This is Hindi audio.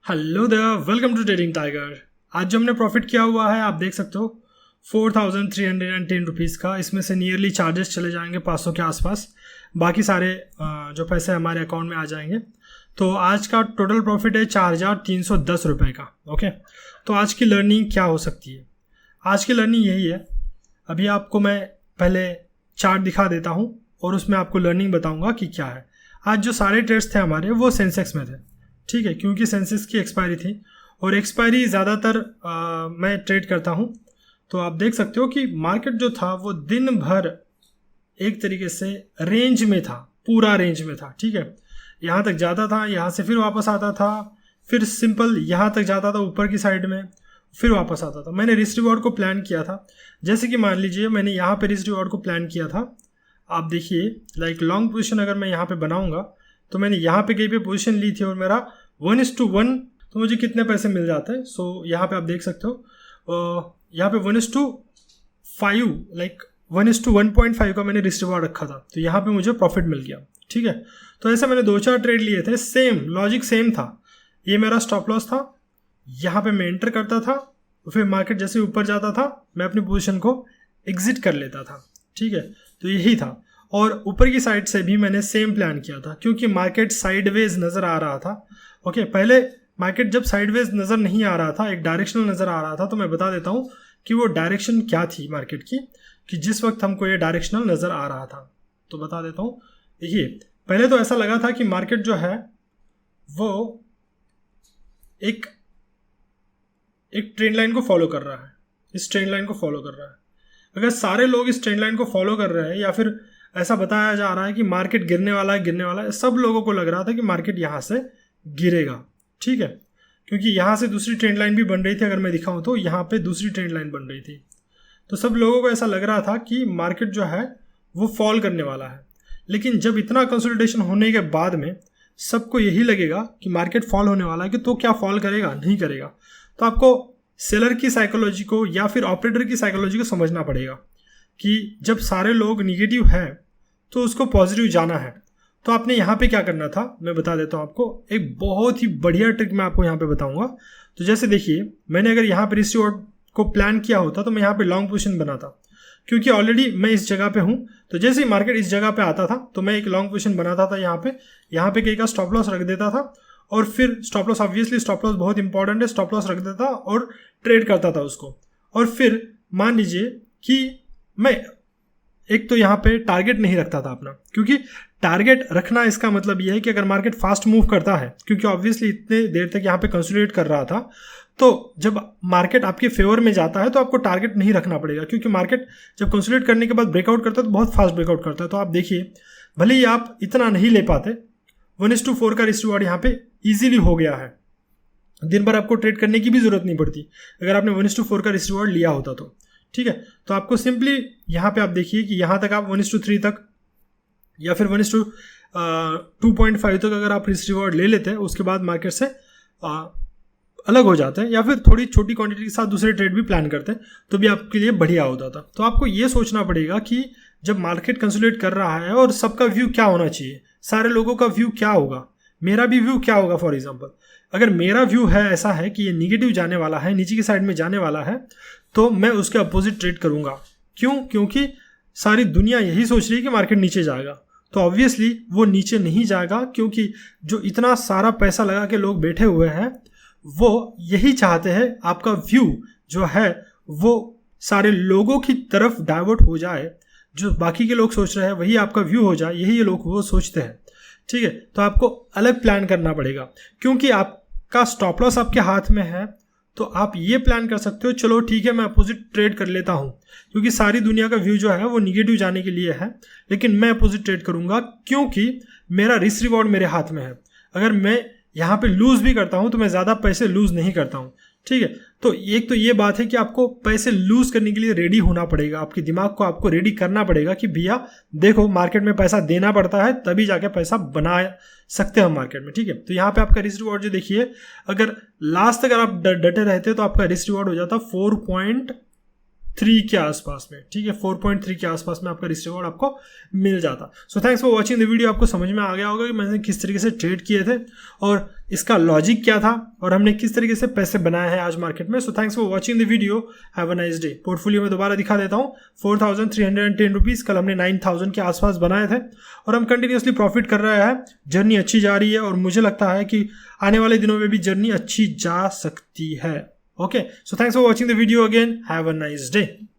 Hello there, welcome to trading tiger. आज जो हमने प्रॉफिट किया हुआ है आप देख सकते हो 4310 रुपीज़ का। इसमें से नियरली चार्जेस चले जाएंगे 500 के आसपास, बाकी सारे जो पैसे हमारे अकाउंट में आ जाएंगे। तो आज का टोटल प्रॉफिट है 4310 रुपये का। ओके, तो आज की लर्निंग क्या हो सकती है? आज की लर्निंग यही है। अभी आपको मैं पहले चार्ट दिखा देता हूँ और उसमें आपको लर्निंग बताऊँगा कि क्या है। आज जो सारे ट्रेड्स थे हमारे वो सेंसेक्स में थे, ठीक है, क्योंकि सेंसेक्स की एक्सपायरी थी और एक्सपायरी ज़्यादातर मैं ट्रेड करता हूँ। तो आप देख सकते हो कि मार्केट जो था वो दिन भर एक तरीके से रेंज में था, पूरा रेंज में था, ठीक है। यहाँ तक जाता था, यहाँ से फिर वापस आता था, फिर सिंपल यहाँ तक जाता था ऊपर की साइड में, फिर वापस आता था। मैंने रिस्क रिवॉर्ड को प्लान किया था, जैसे कि मान लीजिए मैंने यहाँ पे रिस्क रिवॉर्ड को प्लान किया था। आप देखिए, लाइक लॉन्ग पोजीशन अगर मैं यहाँ पे बनाऊंगा तो मैंने यहाँ पे कहीं पे पोजीशन ली थी और मेरा 1:1, तो मुझे कितने पैसे मिल जाते हैं। सो यहाँ पे आप देख सकते हो, यहाँ पे 1:5, लाइक 1:1.5 का मैंने रिस्क रिवॉर्ड रखा था, तो यहाँ पे मुझे प्रॉफिट मिल गया, ठीक है। तो ऐसे मैंने 2-4 ट्रेड लिए थे, सेम लॉजिक सेम था। ये मेरा स्टॉप लॉस था, यहाँ पे मैं एंटर करता था, फिर मार्केट जैसे ऊपर जाता था मैं अपनी पोजीशन को एग्जिट कर लेता था, ठीक है। तो यही था। और ऊपर की साइड से भी मैंने सेम प्लान किया था, क्योंकि मार्केट साइडवेज नज़र आ रहा था। ओके, पहले मार्केट जब साइडवेज नज़र नहीं आ रहा था, एक डायरेक्शनल नज़र आ रहा था, तो मैं बता देता हूँ कि वो डायरेक्शन क्या थी मार्केट की, कि जिस वक्त हमको ये डायरेक्शनल नज़र आ रहा था। तो बता देता हूँ, देखिए पहले तो ऐसा लगा था कि मार्केट जो है वो एक ट्रेंड लाइन को फॉलो कर रहा है, इस ट्रेंड लाइन को फॉलो कर रहा है। अगर सारे लोग इस ट्रेंड लाइन को फॉलो कर रहे हैं, या फिर ऐसा बताया जा रहा है कि मार्केट गिरने वाला है, गिरने वाला है, सब लोगों को लग रहा था कि मार्केट यहाँ से गिरेगा, ठीक है, क्योंकि यहाँ से दूसरी ट्रेंड लाइन भी बन रही थी। अगर मैं दिखाऊं तो यहाँ पे दूसरी ट्रेंड लाइन बन रही थी, तो सब लोगों को ऐसा लग रहा था कि मार्केट जो है वो फॉल करने वाला है। लेकिन जब इतना कंसोलिडेशन होने के बाद में सबको यही लगेगा कि मार्केट फॉल होने वाला है, कि तो क्या फॉल करेगा, नहीं करेगा। तो आपको सेलर की साइकोलॉजी को या फिर ऑपरेटर की साइकोलॉजी को समझना पड़ेगा कि जब सारे लोग निगेटिव हैं तो उसको पॉजिटिव जाना है। तो आपने यहाँ पे क्या करना था मैं बता देता हूँ आपको। एक बहुत ही बढ़िया ट्रिक मैं आपको यहाँ पे बताऊँगा। तो जैसे देखिए, मैंने अगर यहाँ पे रिस्क रिवॉर्ड को प्लान किया होता तो मैं यहाँ पे लॉन्ग पोजीशन बनाता, क्योंकि ऑलरेडी मैं इस जगह पे हूँ। तो जैसे ही मार्केट इस जगह पे आता था तो मैं एक लॉन्ग पोजीशन बनाता था, यहाँ पे कहीं का स्टॉप लॉस रख देता था, और फिर stop loss, obviously stop loss बहुत इंपॉर्टेंट है, स्टॉप लॉस रख देता और ट्रेड करता था उसको। और फिर मान लीजिए कि मैं एक तो यहाँ पे टारगेट नहीं रखता था अपना, क्योंकि टारगेट रखना इसका मतलब ये है कि अगर मार्केट फास्ट मूव करता है, क्योंकि ऑब्वियसली इतने देर तक यहाँ पे कंसोलिडेट कर रहा था, तो जब मार्केट आपके फेवर में जाता है तो आपको टारगेट नहीं रखना पड़ेगा, क्योंकि मार्केट जब कंसोलिडेट करने के बाद ब्रेकआउट करता है तो बहुत फास्ट ब्रेकआउट करता है। तो आप देखिए, भले ही आप इतना नहीं ले पाते, 1:4 का रिस्क रिवॉर्ड यहाँ पे ईजिली हो गया है। दिन भर आपको ट्रेड करने की भी जरूरत नहीं पड़ती अगर आपने 1:4 का रिस्क रिवॉर्ड लिया होता तो, ठीक है। तो आपको सिंपली यहाँ पे आप देखिए कि यहाँ तक आप 1:3 तक या फिर 1:2.5 तक अगर आप रिस्क रिवॉर्ड ले लेते हैं, उसके बाद मार्केट से अलग हो जाते हैं, या फिर थोड़ी छोटी क्वांटिटी के साथ दूसरे ट्रेड भी प्लान करते हैं, तो भी आपके लिए बढ़िया होता था। तो आपको ये सोचना पड़ेगा कि जब मार्केट कंसोलिडेट कर रहा है और सबका व्यू क्या होना चाहिए, सारे लोगों का व्यू क्या होगा, मेरा भी व्यू क्या होगा। फॉर एग्जाम्पल, अगर मेरा व्यू है ऐसा है कि ये निगेटिव जाने वाला है, नीचे की साइड में जाने वाला है, तो मैं उसके अपोजिट ट्रेड करूंगा। क्यों? क्योंकि सारी दुनिया यही सोच रही है कि मार्केट नीचे जाएगा, तो ऑब्वियसली वो नीचे नहीं जाएगा, क्योंकि जो इतना सारा पैसा लगा के लोग बैठे हुए हैं वो यही चाहते हैं आपका व्यू जो है वो सारे लोगों की तरफ डाइवर्ट हो जाए, जो बाकी के लोग सोच रहे हैं वही आपका व्यू हो जाए, यही ये लोग वो सोचते हैं, ठीक है। तो आपको अलग प्लान करना पड़ेगा, क्योंकि आपका स्टॉप लॉस आपके हाथ में है। तो आप ये प्लान कर सकते हो, चलो ठीक है मैं अपोजिट ट्रेड कर लेता हूँ, क्योंकि सारी दुनिया का व्यू जो है वो निगेटिव जाने के लिए है, लेकिन मैं अपोजिट ट्रेड करूँगा क्योंकि मेरा रिस्क रिवॉर्ड मेरे हाथ में है। अगर मैं यहाँ पे लूज़ भी करता हूँ तो मैं ज़्यादा पैसे लूज़ नहीं करता हूँ, ठीक है। तो एक तो ये बात है कि आपको पैसे लूज़ करने के लिए रेडी होना पड़ेगा, आपके दिमाग को आपको रेडी करना पड़ेगा कि भैया देखो मार्केट में पैसा देना पड़ता है तभी जाके पैसा बना सकते हैं हम मार्केट में, ठीक है। तो यहाँ पे आपका रिस्क रिवॉर्ड जो देखिए, अगर लास्ट तक अगर आप डटे रहते तो आपका रिस्क रिवॉर्ड हो जाता 4.5 4.3 के आसपास में, ठीक है, 4.3 के आसपास में आपका रिस्क रिवॉर्ड आपको मिल जाता। So thanks for watching the video. आपको समझ में आ गया होगा कि मैंने किस तरीके से ट्रेड किए थे और इसका लॉजिक क्या था और हमने किस तरीके से पैसे बनाए हैं आज मार्केट में। So thanks for watching the video, have a nice day. Portfolio में दोबारा दिखा देता हूँ, 4,310 रुपीज़, कल हमने 9,000 के आसपास बनाए थे और हम कंटिन्यूसली प्रॉफिट कर रहे हैं। जर्नी अच्छी जा रही है और मुझे लगता है कि आने वाले दिनों में भी जर्नी अच्छी जा सकती है। Okay, so thanks for watching the video again. Have a nice day.